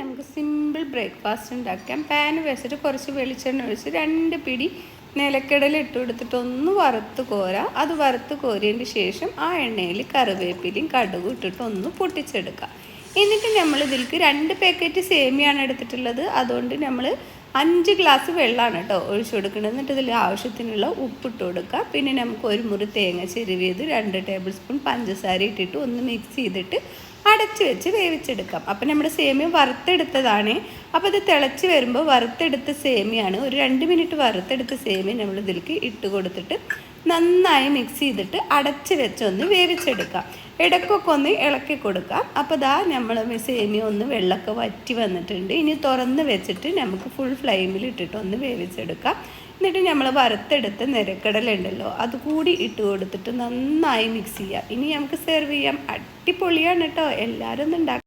നമുക്ക് simple breakfast ഉണ്ടാക്കാം. Pan വെച്ചിട്ട് കുറച്ച് വെളിച്ചെണ്ണ ഒഴിച്ച് 2 പിടി നിലക്കടല ഇട്ട് കൊടുത്തിട്ട് ഒന്ന് വറുത്ത് കോരാം. അത് വറുത്ത് കോരിയതിന് ശേഷം ആ എണ്ണയിൽ കറിവേപ്പിലയും കടുകും ഇട്ടിട്ട് ഒന്ന് പൊട്ടിച്ചെടുക്കാം. എന്നിട്ട് നമ്മൾ ഇതിലേക്ക് 2 പാക്കറ്റ് സേമിയാണ് എടുത്തിട്ടുള്ളത്. അതുകൊണ്ട് നമ്മൾ 5 ഗ്ലാസ് വെള്ളമാണ് കേട്ടോ ഒഴിച്ചു കൊടുക്കുന്നത്. എന്നിട്ട് ഇതിൽ ആവശ്യത്തിനുള്ള ഉപ്പിട്ട് കൊടുക്കുക. പിന്നെ നമുക്ക് 1 മുറി തേങ്ങ ചിരവിയത്, 2 ടേബിൾ സ്പൂൺ പഞ്ചസാര ഇട്ടിട്ട് ഒന്ന് മിക്സ് ചെയ്തിട്ട് അടച്ച് വെച്ച് വേവിച്ചെടുക്കാം. അപ്പം നമ്മുടെ സേമിയ വറുത്തെടുത്തതാണ്. അപ്പോൾ ഇത് തിളച്ച് വരുമ്പോൾ വറുത്തെടുത്ത സേമിയാണ്. ഒരു 2 മിനിറ്റ് വറുത്തെടുത്ത സേമിയ നമ്മൾ ഇതിലേക്ക് ഇട്ട് കൊടുത്തിട്ട് നന്നായി മിക്സ് ചെയ്തിട്ട് അടച്ച് വെച്ചൊന്ന് വേവിച്ചെടുക്കാം. ഇടയ്ക്കൊക്കെ ഒന്ന് ഇളക്കി കൊടുക്കാം. അപ്പോൾ ദാ നമ്മൾ സേമിയ ഒന്ന് വെള്ളമൊക്കെ വറ്റി വന്നിട്ടുണ്ട്. ഇനി തുറന്ന് വെച്ചിട്ട് നമുക്ക് ഫുൾ ഫ്ലെയിമിൽ ഇട്ടിട്ട് ഒന്ന് വേവിച്ചെടുക്കാം. എന്നിട്ട് നമ്മൾ വറുത്തെടുത്ത നിലക്കടല ഉണ്ടല്ലോ അതുകൂടി ഇട്ട് കൊടുത്തിട്ട് നന്നായി മിക്സ് ചെയ്യാം. ഇനി നമുക്ക് സെർവ് ചെയ്യാം. അടിപൊളിയാണ് കേട്ടോ. എല്ലാവരും ഒന്ന് ഉണ്ടാക്കാം.